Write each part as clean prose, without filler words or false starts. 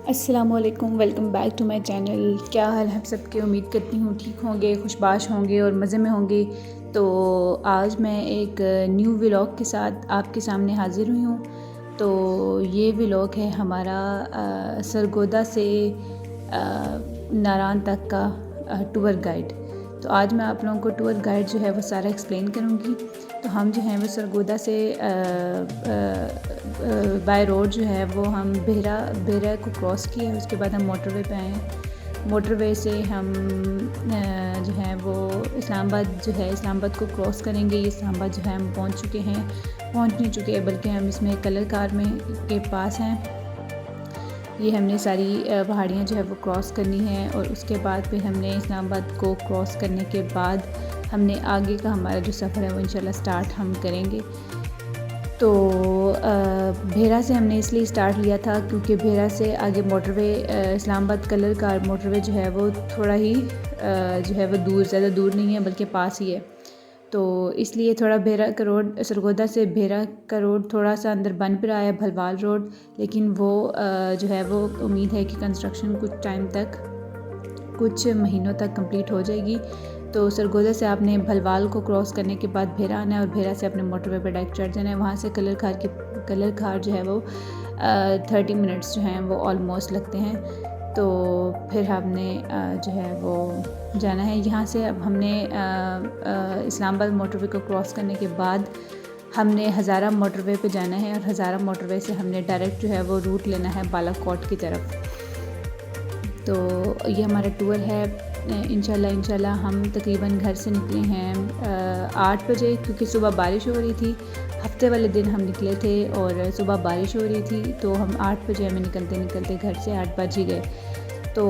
अस्सलामुअलैकुम, welcome back to my channel. क्या हाल है आप सबके? उम्मीद करती हूँ ठीक होंगे, खुशबाश होंगे और मज़े में होंगे। तो आज मैं एक न्यू व्लॉग के साथ आपके सामने हाज़िर हुई हूँ। तो ये व्लॉग है हमारा सरगोदा से नारान तक का टूर गाइड। तो आज मैं आप लोगों को टूर गाइड जो है वो सारा एक्सप्लेन करूँगी। तो हम जो हैं वो सरगोदा से बाय रोड जो है वो हम बेहरा को क्रॉस किया है। उसके बाद हम मोटरवे पे आए हैं। मोटरवे से हम जो है वो इस्लामाबाद को क्रॉस करेंगे। ये इस्लामाबाद जो है हम पहुंच नहीं चुके बल्कि हम इसमें कलर कार में के पास हैं। ये हमने सारी पहाड़ियाँ जो है वो क्रॉस करनी है और उसके बाद फिर हमने इस्लामाबाद को क्रॉस करने के बाद हमने आगे का हमारा जो सफ़र है वो इंशाल्लाह स्टार्ट हम करेंगे। तो बेहरा से हमने इसलिए स्टार्ट लिया था क्योंकि बेहरा से आगे motorway Islamabad colour car motorway जो है वो थोड़ा ही जो है वो ज़्यादा दूर नहीं है बल्कि पास ही है। तो इसलिए थोड़ा बेहरा का रोड, सरगोदा से बेहरा का रोड थोड़ा सा अंदर बन पर आया, भलवाल रोड, लेकिन वो जो है वो उम्मीद है कि कंस्ट्रक्शन कुछ महीनों तक कंप्लीट हो जाएगी। तो सरगोदा से आपने भलवाल को क्रॉस करने के बाद बेहरा आना है और बेहरा से अपने मोटरवे पर डायरेक्ट चढ़ जाना है। वहाँ से कलर खार जो है वो 30 मिनट्स जो हैं वो ऑलमोस्ट लगते हैं। तो फिर हमने जो है वो जाना है। यहाँ से अब हमने इस्लामाबाद मोटरवे को क्रॉस करने के बाद हमने हज़ारा मोटरवे पे जाना है और हज़ारा मोटरवे से हमने डायरेक्ट जो है वो रूट लेना है बालाकोट की तरफ। तो ये हमारा टूर है। इंशाल्लाह हम तकरीबन घर से निकले हैं 8 बजे, क्योंकि सुबह बारिश हो रही थी। हफ्ते वाले दिन हम निकले थे और सुबह बारिश हो रही थी, तो हम 8 बजे हमें निकलते घर से 8 बज ही गए। तो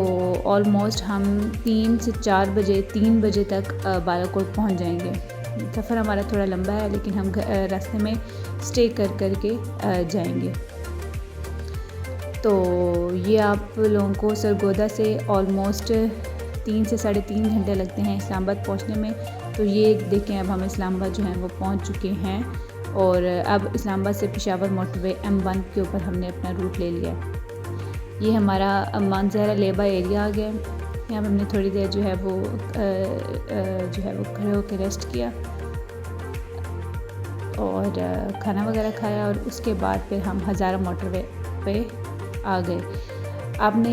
ऑलमोस्ट हम 3 बजे तक बालाकोट पहुंच जाएंगे। सफ़र हमारा थोड़ा लंबा है लेकिन हम रास्ते में स्टे कर के जाएंगे। तो ये आप लोगों को सरगोदा से ऑलमोस्ट 3 से 3.5 घंटे लगते हैं इस्लामाबाद पहुंचने में। तो ये देखें, अब हम इस्लामाबाद जो हैं वो पहुंच चुके हैं और अब इस्लामाबाद से पेशावर मोटरवे M1 के ऊपर हमने अपना रूट ले लिया। ये हमारा मानसहरा लेबा एरिया आ गया। यहाँ पर हमने थोड़ी देर जो है वो खड़े होकर रेस्ट किया और खाना वगैरह खाया और उसके बाद फिर हम हज़ारा मोटरवे पे आ गए। आपने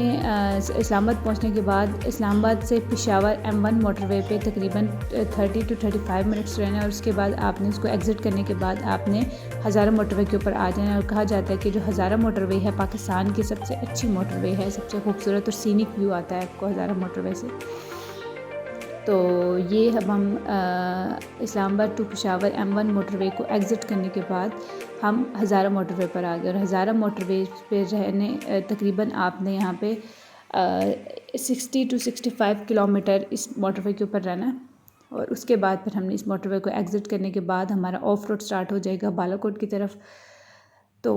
इस्लामाबाद पहुंचने के बाद इस्लामाबाद से पेशावर M1 मोटरवे पे तकरीबन 30 to 35 मिनट्स रहना है और उसके बाद आपने उसको एग्ज़िट करने के बाद आपने हज़ारा मोटरवे के ऊपर आ जाना है। और कहा जाता है कि जो हज़ारा मोटरवे है पाकिस्तान की सबसे अच्छी मोटरवे है, सबसे खूबसूरत और सीनिक व्यू आता है आपको हज़ारा मोटरवे से। तो ये अब हम Islamabad to Peshawar M1 motorway को एग्ज़िट करने के बाद हम हज़ारा मोटरवे पर आ गए और हज़ारा मोटरवे पे रहने तकरीबन आपने यहाँ पे 60 to 65 किलोमीटर इस मोटरवे के ऊपर रहना है। और उसके बाद फिर हमने इस मोटरवे को एग्ज़िट करने के बाद हमारा ऑफ रोड स्टार्ट हो जाएगा बालाकोट की तरफ। तो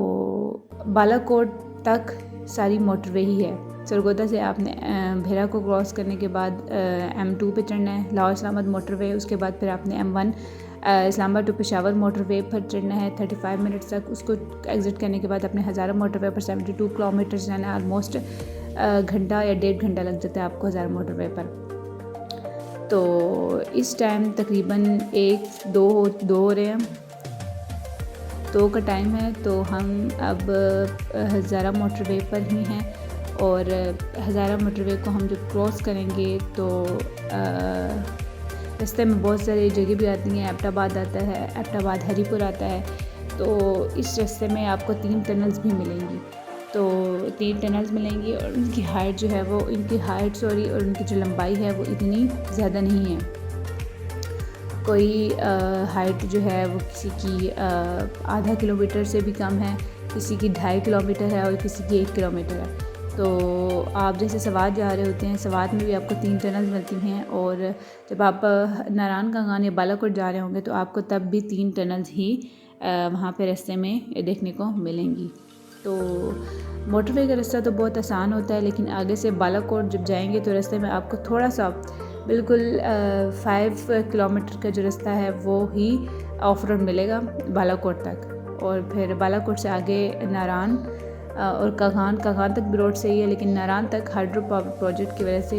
बालाकोट तक सारी मोटरवे ही है। सरगोदा से आपने बेहरा को क्रॉस करने के बाद M2 पे चढ़ना है, लाहौर इस्लामाबाद मोटरवे। उसके बाद फिर आपने M1 Islamabad to Peshawar motorway पर चढ़ना है 35 मिनट्स तक। उसको एग्ज़िट करने के बाद अपने हज़ारा मोटरवे पर 72 किलोमीटर जाना है। ऑलमोस्ट घंटा या 1.5 घंटा लग जाता है आपको हज़ारा मोटरवे पर। तो इस टाइम तकरीबन 1-2 हो रहे हैं, 2 का टाइम है। तो हम अब हज़ारा मोटरवे पर ही हैं और हज़ारा मोटरवे को हम जब क्रॉस करेंगे तो रास्ते में बहुत सारी जगह भी आती हैं। एबटाबाद आता है, एबटाबाद हरीपुर आता है। तो इस रास्ते में आपको 3 टनल्स भी मिलेंगी। तो 3 टनल्स मिलेंगी और उनकी हाइट और उनकी जो लंबाई है वो इतनी ज़्यादा नहीं है। कोई हाइट जो है वो किसी की आधा किलोमीटर से भी कम है, किसी की 2.5 किलोमीटर है और किसी की 1 किलोमीटर है। तो आप जैसे सवात जा रहे होते हैं, सवात में भी आपको 3 टनल मिलती हैं और जब आप नारायण कंगान या बालाकोट जा रहे होंगे तो आपको तब भी 3 टनल्स ही वहाँ पे रास्ते में देखने को मिलेंगी। तो मोटरवे का रास्ता तो बहुत आसान होता है, लेकिन आगे से बालाकोट जब जाएंगे तो रास्ते में आपको थोड़ा सा बिल्कुल 5 किलोमीटर का जो रास्ता है वो ही ऑफ रोड मिलेगा बालाकोट तक। और फिर बालाकोट से आगे नारायण और कागान तक भी रोड सही है, लेकिन नारान तक हाइड्रो पावर प्रोजेक्ट की वजह से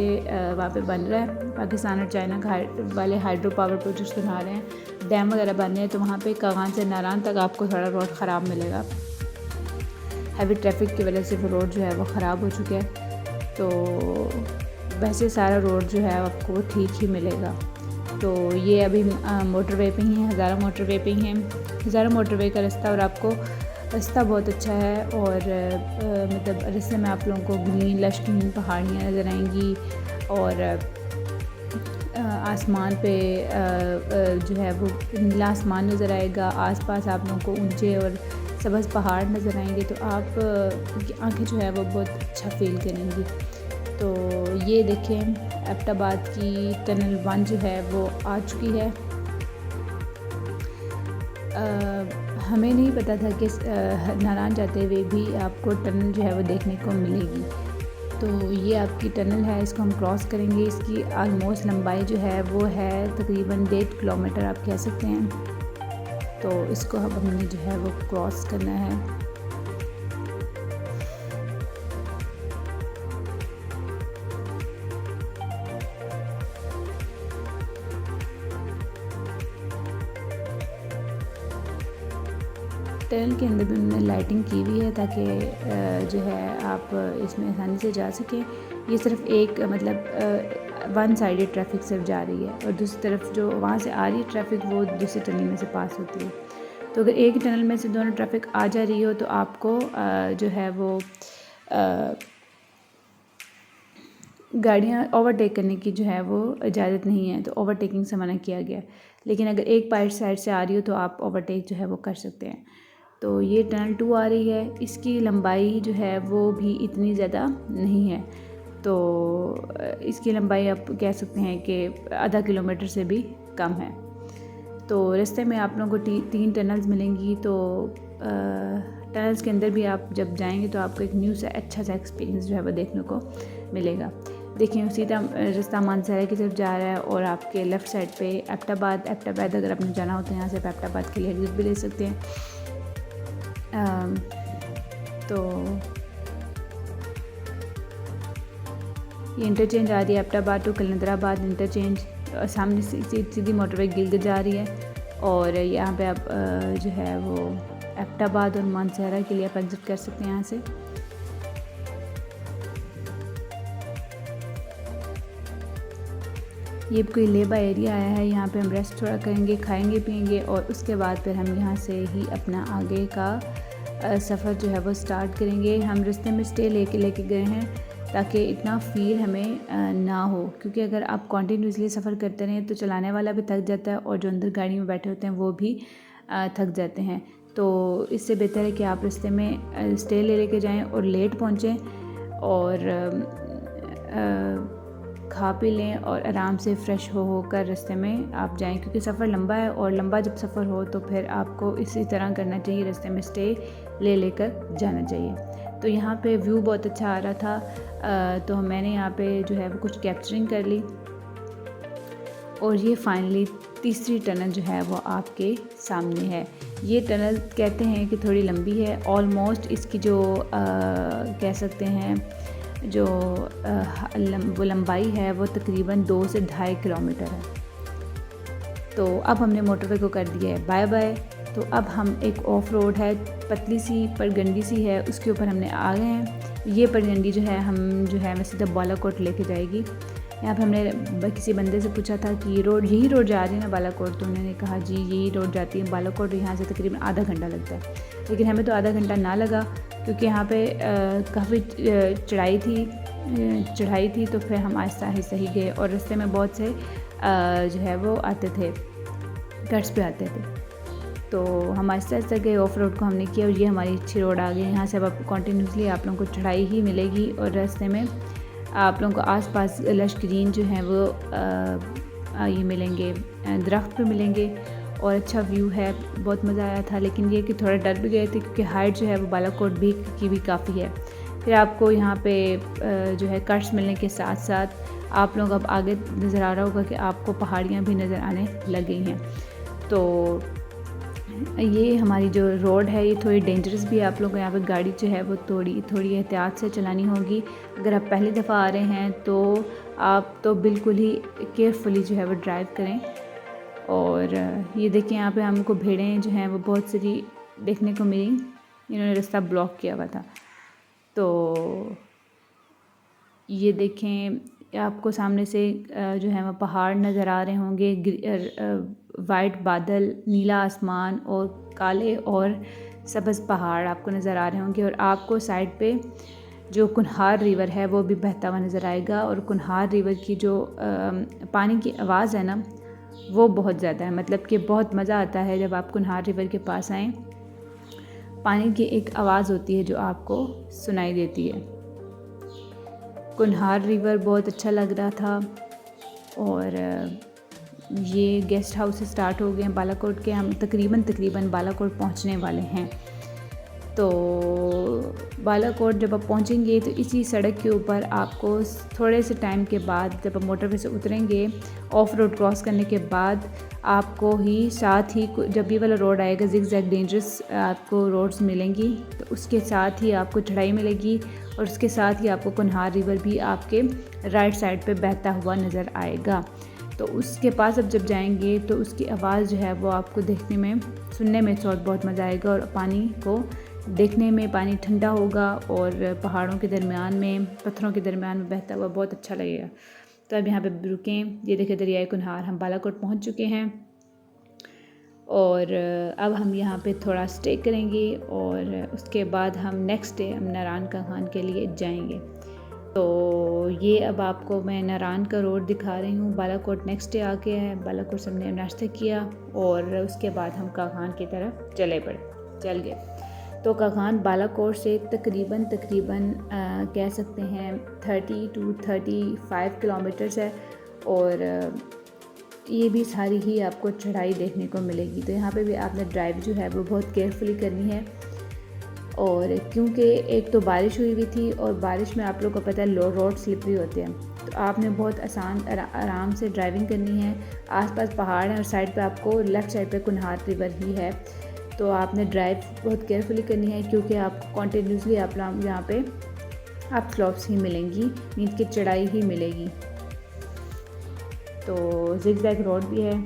वहाँ पे बन रहा है। पाकिस्तान और चाइना का वाले हाइड्रो पावर प्रोजेक्ट्स बना रहे हैं, डैम वगैरह बन रहे हैं, तो वहाँ पे कागान से नारान तक आपको थोड़ा रोड ख़राब मिलेगा। हैवी ट्रैफिक की वजह से वो रोड जो है वो ख़राब हो चुका है। तो वैसे सारा रोड जो है आपको ठीक ही मिलेगा। तो ये अभी मोटरवे पे ही है, हज़ारा मोटरवे पे ही है। हज़ारा मोटरवे का रास्ता, और आपको रास्ता बहुत अच्छा है, और मतलब रास्ते में आप लोगों को ग्रीन लश ग्रीन पहाड़ियाँ नज़र आएंगी, और आसमान पे जो है वो नीला आसमान नज़र आएगा। आसपास आप लोगों को ऊंचे और सबज़ पहाड़ नज़र आएंगे, तो आप की आँखें जो है वो बहुत अच्छा फील करेंगी। तो ये देखें, एबटाबाद की टनल 1 जो है वो आ चुकी है। हमें नहीं पता था कि नारायण जाते हुए भी आपको टनल जो है वो देखने को मिलेगी। तो ये आपकी टनल है, इसको हम क्रॉस करेंगे। इसकी आलमोस्ट लंबाई जो है वो है तकरीबन 1.5 किलोमीटर आप कह सकते हैं। तो इसको अब हमने जो है वो क्रॉस करना है। टनल के अंदर भी उन्होंने लाइटिंग की हुई है ताकि जो है आप इसमें आसानी से जा सकें। ये सिर्फ एक मतलब वन साइडेड ट्रैफिक सिर्फ जा रही है, और दूसरी तरफ जो वहाँ से आ रही है ट्रैफिक वो दूसरी टनल में से पास होती है। तो अगर एक टनल में से दोनों ट्रैफिक आ जा रही हो तो आपको जो है वो गाड़ियाँ ओवरटेक करने की जो है वो इजाज़त नहीं है, तो ओवरटेकिंग से मना किया गया। लेकिन अगर एक साइड से आ रही हो तो आप ओवरटेक जो है वो कर सकते हैं। तो ये टनल 2 आ रही है, इसकी लंबाई जो है वो भी इतनी ज़्यादा नहीं है। तो इसकी लंबाई आप कह सकते हैं कि आधा किलोमीटर से भी कम है। तो रास्ते में आप लोगों को 3 टनल्स मिलेंगी। तो टनल्स के अंदर भी आप जब जाएंगे तो आपको एक न्यू सा अच्छा सा एक्सपीरियंस जो है वो देखने को मिलेगा। देखिए सीधा रास्ता मानसरा की तरफ जा रहा है, और आपके लेफ़्ट साइड पे एबटाबाद अगर आपने जाना हो तो यहाँ से एबटाबाद के लिए एग्जिट भी ले सकते हैं। तो ये इंटरचेंज आ रही है एबटाबाद टू कलंदराबाद इंटरचेंज, सामने सीधी मोटरवे गिलगित जा रही है, और यहाँ पे आप जो है वो एबटाबाद और मानसरा के लिए आप एग्जिट कर सकते हैं यहाँ से। ये कोई लेबा एरिया आया है, यहाँ पे हम रेस्ट थोड़ा करेंगे, खाएंगे पिएंगे, और उसके बाद फिर हम यहाँ से ही अपना आगे का सफ़र जो है वो स्टार्ट करेंगे। हम रास्ते में स्टे लेके गए हैं ताकि इतना फ़ील हमें ना हो, क्योंकि अगर आप कॉन्टीन्यूसली सफ़र करते रहें तो चलाने वाला भी थक जाता है, और जो अंदर गाड़ी में बैठे होते हैं वो भी थक जाते हैं। तो इससे बेहतर है कि आप रास्ते में स्टे लेके जाएँ और लेट पहुँचें, और खा पी लें और आराम से फ़्रेश होकर रास्ते में आप जाएं, क्योंकि सफ़र लंबा है, और लंबा जब सफ़र हो तो फिर आपको इसी तरह करना चाहिए, रास्ते में स्टे लेकर जाना चाहिए। तो यहाँ पे व्यू बहुत अच्छा आ रहा था, तो मैंने यहाँ पे जो है वो कुछ कैप्चरिंग कर ली, और ये फाइनली तीसरी टनल जो है वो आपके सामने है। ये टनल कहते हैं कि थोड़ी लंबी है, ऑलमोस्ट इसकी जो कह सकते हैं जो वो लंबाई है वो तकरीबन 2 से 2.5 किलोमीटर है। तो अब हमने मोटरवे को कर दिया है बाय बाय। तो अब हम एक ऑफ रोड है, पतली सी पर गंदी सी है, उसके ऊपर हमने आ गए हैं। ये परगंडी जो है हम जो है मैं सीधा बालाकोट लेके जाएगी। यहाँ पे हमने किसी बंदे से पूछा था कि यही रोड जा रही है ना बालाकोट, तो उन्होंने कहा जी यही रोड जाती है बालाकोट, यहाँ से तकरीबन आधा घंटा लगता है। लेकिन हमें तो आधा घंटा ना लगा, क्योंकि यहाँ पे काफ़ी चढ़ाई थी, तो फिर हम आहिस्ता आहिस्ता ही गए, और रास्ते में बहुत से जो है वो आते थे, कट्स पे आते थे। तो हम आहिस्ता आहिस्ता गए, ऑफ रोड को हमने किया, और ये हमारी अच्छी रोड आ गई। यहाँ से अब कॉन्टीन्यूसली आप लोगों को चढ़ाई ही मिलेगी, और रास्ते में आप लोगों को आसपास लश ग्रीन जो है वो ये मिलेंगे, दरख्त पे मिलेंगे, और अच्छा व्यू है, बहुत मज़ा आया था। लेकिन ये कि थोड़ा डर भी गए थे, क्योंकि हाइट जो है वो बालाकोट की भी काफ़ी है। फिर आपको यहाँ पे जो है कट्स मिलने के साथ साथ आप लोग अब आगे नज़र आ रहा होगा कि आपको पहाड़ियाँ भी नज़र आने लग गई हैं। तो ये हमारी जो रोड है ये थोड़ी डेंजरस भी है। आप लोगों को यहाँ पे गाड़ी जो है वो थोड़ी एहतियात से चलानी होगी। अगर आप पहली दफ़ा आ रहे हैं तो आप तो बिल्कुल ही केयरफुली जो है वो ड्राइव करें। और ये देखें यहाँ पे हमको भेड़ें जो हैं वो बहुत सारी देखने को मिली। इन्होंने रास्ता ब्लॉक किया हुआ था। तो ये देखें आपको सामने से जो है वो पहाड़ नज़र आ रहे होंगे, वाइट बादल, नीला आसमान और काले और सब्ज़ पहाड़ आपको नज़र आ रहे होंगे। और आपको साइड पे जो कुनहार रिवर है वो भी बहता हुआ नज़र आएगा। और कुनहार रिवर की जो पानी की आवाज़ है ना वो बहुत ज़्यादा है, मतलब कि बहुत मज़ा आता है जब आप कुनहार रिवर के पास आएँ। पानी की एक आवाज़ होती है जो आपको सुनाई देती है। कुनहार रिवर बहुत अच्छा लग रहा था। और ये गेस्ट हाउस स्टार्ट हो गए हैं बालाकोट के। हम तकरीबन बालाकोट पहुंचने वाले हैं। तो बालाकोट जब आप पहुंचेंगे तो इसी सड़क के ऊपर आपको थोड़े से टाइम के बाद जब आप मोटरवे से उतरेंगे, ऑफ रोड क्रॉस करने के बाद आपको ही साथ ही जब ये वाला रोड आएगा ज़िगज़ैग डेंजरस आपको रोड्स मिलेंगी, तो उसके साथ ही आपको चढ़ाई मिलेगी और उसके साथ ही आपको कुनहार रिवर भी आपके राइट साइड पे बहता हुआ नज़र आएगा। तो उसके पास अब जब जाएंगे तो उसकी आवाज़ जो है वो आपको देखने में सुनने में बहुत मज़ा आएगा। और पानी को देखने में पानी ठंडा होगा और पहाड़ों के दरमियान में, पत्थरों के दरमियान में बहता हुआ बहुत अच्छा लगेगा। तो अब यहाँ पे रुकें। ये देखें दरियाए कुनहार, हम बालाकोट पहुँच चुके हैं। और अब हम यहाँ पे थोड़ा स्टे करेंगे और उसके बाद हम नेक्स्ट डे हम नारायण का खान के लिए जाएंगे। तो ये अब आपको मैं नारायण का रोड दिखा रही हूँ। बालाकोट नेक्स्ट डे आके है। बालाकोट से हमने नाश्ता किया और उसके बाद हम काखान की तरफ चल गए। तो काखान बालाकोट से तकरीबन कह सकते हैं 30 to 35 किलोमीटर्स है। और ये भी सारी ही आपको चढ़ाई देखने को मिलेगी। तो यहाँ पे भी आपने ड्राइव जो है वो बहुत केयरफुली करनी है। और क्योंकि एक तो बारिश हुई हुई थी और बारिश में आप लोग को पता है रोड स्लिपरी होते हैं, तो आपने बहुत आराम से ड्राइविंग करनी है। आसपास पहाड़ हैं और साइड पे आपको लेफ़्ट साइड पे कुनहार रिवर ही है। तो आपने ड्राइव बहुत केयरफुली करनी है क्योंकि आपको कॉन्टीन्यूसली आप यहाँ पे आप स्लॉप्स ही मिलेंगी, नीचे की चढ़ाई ही मिलेगी। तो ज़िगज़ैग रोड भी है।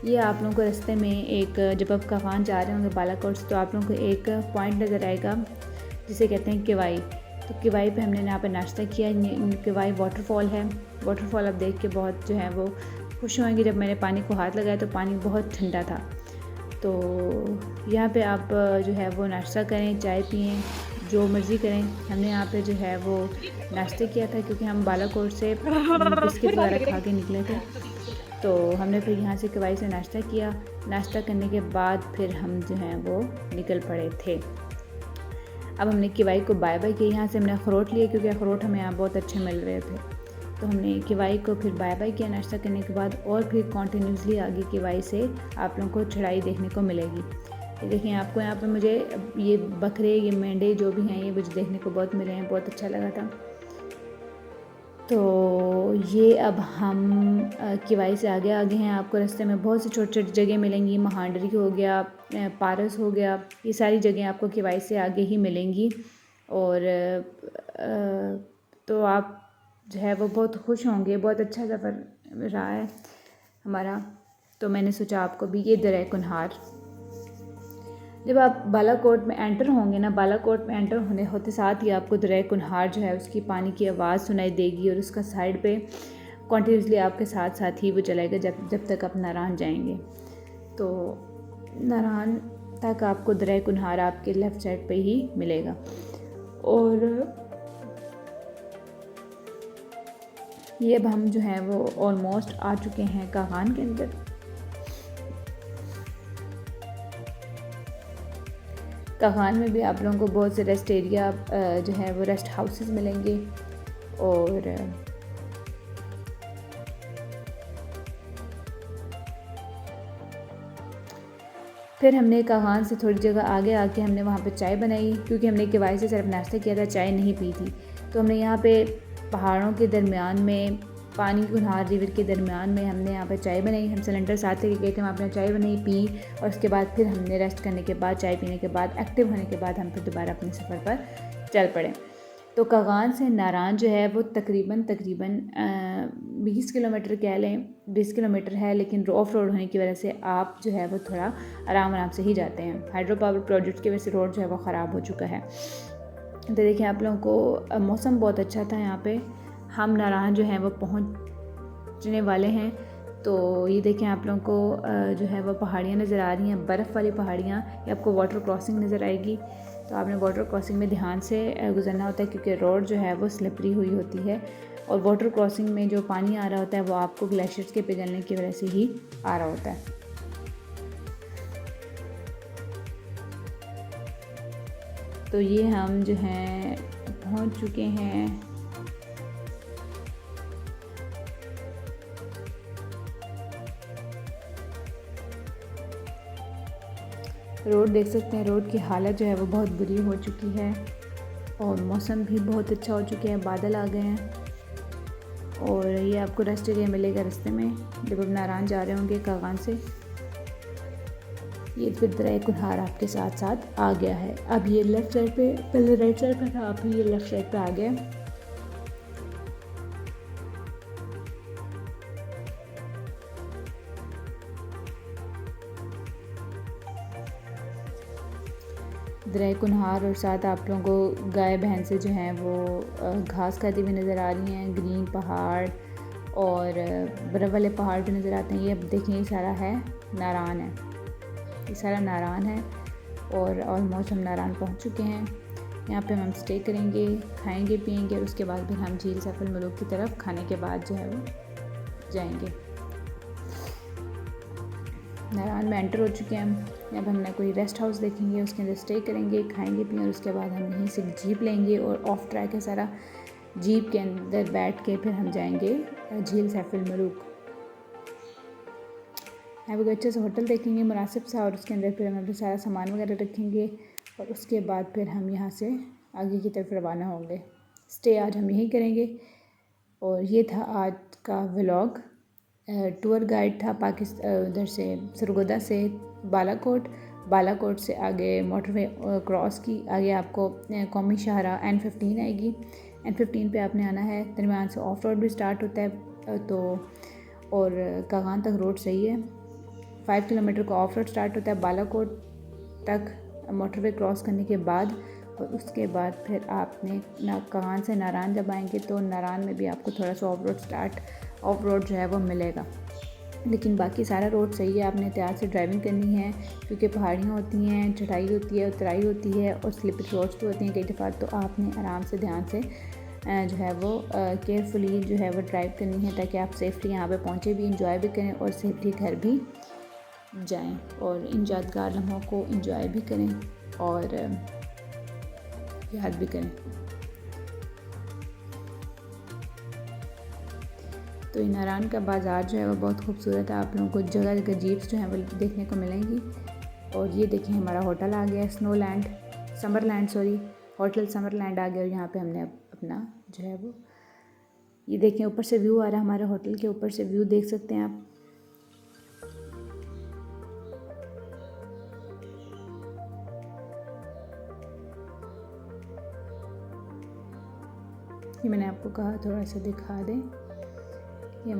ये आप लोगों को रास्ते में एक, जब आप काखान जा रहे होंगे बालाकोट से, तो आप लोगों को एक पॉइंट नज़र आएगा जिसे कहते हैं किवाई। तो किवाई पे हमने यहाँ पे नाश्ता किया। किवाई वाटरफॉल है। वाटरफॉल आप देख के बहुत जो है वो खुश होंगे। जब मैंने पानी को हाथ लगाया तो पानी बहुत ठंडा था। तो यहाँ पे आप जो है वो नाश्ता करें, चाय पिएँ, जो मर्ज़ी करें। हमने यहाँ पे जो है वो नाश्ता किया था क्योंकि हम बालाकोट से बिस्किट वगैरह खा के निकले थे। तो हमने फिर यहाँ से किवाई से नाश्ता किया। नाश्ता करने के बाद फिर हम जो हैं वो निकल पड़े थे। अब हमने किवाई को बाय बाय किया। यहाँ से हमने अखरोट लिए क्योंकि अखरोट हमें यहाँ बहुत अच्छे मिल रहे थे। तो हमने किवाई को फिर बाय बाय किया नाश्ता करने के बाद। और फिर कॉन्टीन्यूसली आगे किवाई से आप लोगों को चढ़ाई देखने को मिलेगी। ये देखिए आपको यहाँ पे मुझे ये बकरे, ये मेंढे जो भी हैं ये मुझे देखने को बहुत मिले हैं, बहुत अच्छा लगा था। तो ये अब हम किवाई से आगे हैं। आपको रास्ते में बहुत सी छोटी छोटी जगह मिलेंगी। महांडरी हो गया, पारस हो गया, ये सारी जगह आपको किवाई से आगे ही मिलेंगी। और तो आप जो है वो बहुत खुश होंगे। बहुत अच्छा सफ़र रहा है हमारा। तो मैंने सोचा आपको भी ये दरिया कुनहार, जब आप बालाकोट में एंटर होंगे ना, बालाकोट में एंटर होते साथ ही आपको दरिया कुनहार जो है उसकी पानी की आवाज़ सुनाई देगी। और उसका साइड पे कॉन्टीन्यूसली आपके साथ ही वो चलेगा जब तक आप नारायण जाएंगे। तो नारायण तक आपको दरिया कुनहार आपके लेफ़्ट साइड पे ही मिलेगा। और ये अब हम जो है वो ऑलमोस्ट आ चुके हैं काखान के अंदर। काखान में भी आप लोगों को बहुत से रेस्ट एरिया जो है वो रेस्ट हाउसेस मिलेंगे। और फिर हमने काखान से थोड़ी जगह आगे आके हमने वहाँ पे चाय बनाई क्योंकि हमने किवाई से सिर्फ नाश्ता किया था, चाय नहीं पी थी। तो हमने यहाँ पे पहाड़ों के दरमियान में पानी कुन्हार रिवर के दरमियान में हमने यहाँ पर चाय बनाई। हम सिलेंडर साथ लेके गए थे, वहाँ अपने चाय बनाई पी, और उसके बाद फिर हमने रेस्ट करने के बाद, चाय पीने के बाद, एक्टिव होने के बाद हम फिर दोबारा अपने सफ़र पर चल पड़े। तो कागान से नारान जो है वो तकरीबन 20 किलोमीटर कह लें, 20 किलोमीटर है, लेकिन ऑफ रोड होने की वजह से आप जो है वो थोड़ा आराम से ही जाते हैं। हाइड्रो पावर प्रोजेक्ट की वजह से रोड जो है वो ख़राब हो चुका है। तो देखिए आप लोगों को मौसम बहुत अच्छा था यहाँ पे। हम नारान जो है वो पहुँचने वाले हैं। तो ये देखें आप लोगों को जो है वो पहाड़ियाँ नज़र आ रही हैं, बर्फ़ वाली पहाड़ियाँ। ये आपको वाटर क्रॉसिंग नज़र आएगी। तो आपने वाटर क्रॉसिंग में ध्यान से गुजरना होता है, क्योंकि रोड जो है वो स्लिपरी हुई होती है, और वाटर क्रॉसिंग में जो पानी आ रहा होता है वो आपको ग्लेशियर्स के पिघलने की वजह से ही आ रहा होता है। तो ये हम जो हैं पहुंच चुके हैं। रोड देख सकते हैं, रोड की हालत जो है वो बहुत बुरी हो चुकी है, और मौसम भी बहुत अच्छा हो चुके हैं, बादल आ गए हैं। और ये आपको रेस्ट एरिया मिलेगा रास्ते में जब आप नारान जा रहे होंगे कागान से। ये फिर दरिया कुन्हार आपके साथ साथ आ गया है। अब ये लेफ़्ट साइड पे, पहले राइट साइड पे था, अब ये लेफ़्ट साइड पे आ गया। दरिया कुन्हार, और साथ आप लोगों को गाय भैंसें जो हैं वो घास खाती हुई नज़र आ रही हैं। ग्रीन पहाड़ और बर्फ़ वाले पहाड़ भी नज़र आते हैं। ये अब देखें, ये सारा है नारान है, ये सारा नारान है, और ऑलमोस्ट हम नारान पहुंच चुके हैं। यहाँ पे हम स्टे करेंगे, खाएंगे पिएंगे, और उसके बाद फिर हम झील सैफ अल मलूक की तरफ खाने के बाद जो है वो जाएंगे। नारान में एंटर हो चुके हैं हम। अब हमने कोई रेस्ट हाउस देखेंगे, उसके अंदर स्टे करेंगे, खाएंगे पिएंगे, और उसके बाद हम यहीं से जीप लेंगे, और ऑफ ट्रैक है सारा। जीप के अंदर बैठ के फिर हम जाएंगे झील सैफ अल मलूक। यहाँ पर अच्छे से होटल देखेंगे मुनासिब सा, और उसके अंदर फिर हम अपना सारा सामान वगैरह रखेंगे, और उसके बाद फिर हम यहाँ से आगे की तरफ रवाना होंगे। स्टे आज हम यहीं करेंगे। और ये था आज का व्लॉग। टूर गाइड था उधर से सरगोदा से बालाकोट से आगे मोटरवे क्रॉस की, आगे आपको कौमी शाहरा N15 आएगी। N15 पे आपने आना है। दरमियान से ऑफ रोड भी स्टार्ट होता है, तो और कागान तक रोड सही है। 5 किलोमीटर का ऑफ रोड स्टार्ट होता है बालाकोट तक मोटरवे क्रॉस करने के बाद, और उसके बाद फिर आपने कागान से नारान जब आएंगे तो नारान में भी आपको थोड़ा सा ऑफ रोड जो है वो मिलेगा, लेकिन बाकी सारा रोड सही है। आपने एहतियात से ड्राइविंग करनी है, क्योंकि पहाड़ियाँ होती हैं, चढ़ाई होती है, उतराई होती है, और स्लिपरी रोड्स भी होती हैं कई दफ़ा। तो आपने आराम से ध्यान से जो है वो केयरफुली जो है वो ड्राइव करनी है, ताकि आप सेफ्टी यहाँ पे पहुँचे भी, इंजॉय भी करें, और सेफ्टी घर भी जाएं, और इन यादगार लम्हों को इंजॉय भी करें और याद भी करें। तो ये नारान का बाज़ार जो है वो बहुत खूबसूरत है। आप लोगों को जगह जगह जीप्स जो हैं वो देखने को मिलेंगी। और ये देखें, हमारा होटल आ गया, होटल समरलैंड आ गया, और यहाँ पे हमने अपना जो है वो, ये देखें ऊपर से व्यू आ रहा है, हमारे होटल के ऊपर से व्यू देख सकते हैं आप। ये मैंने आपको कहा थोड़ा सा दिखा दें। ये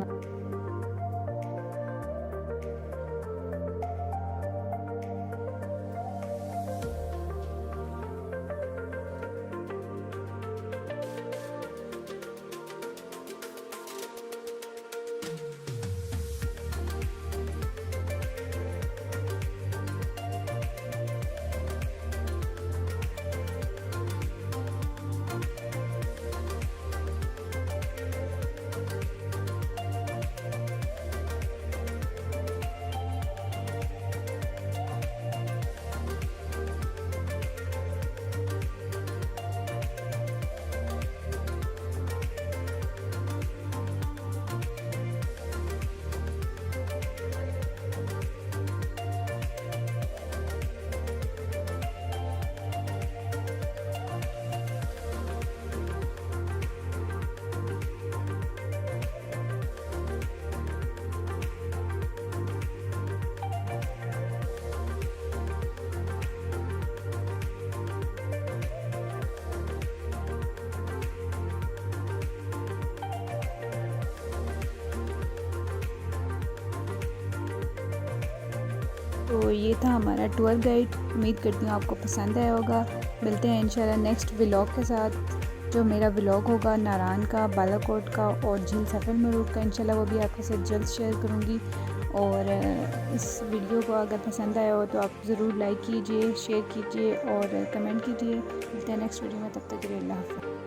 तो ये था हमारा टूर गाइड। उम्मीद करती हूँ आपको पसंद आया होगा। मिलते हैं इंशाल्लाह नेक्स्ट व्लॉग के साथ। जो मेरा व्लॉग होगा नारान का, बालाकोट का और झील सफ़र मरूद का, इंशाल्लाह वो भी आपके साथ जल्द शेयर करूँगी। और इस वीडियो को अगर पसंद आया हो तो आप ज़रूर लाइक कीजिए, शेयर कीजिए और कमेंट कीजिए। मिलते हैं नेक्स्ट वीडियो में, तब तक के लिए अल्लाह हाफ़िज़।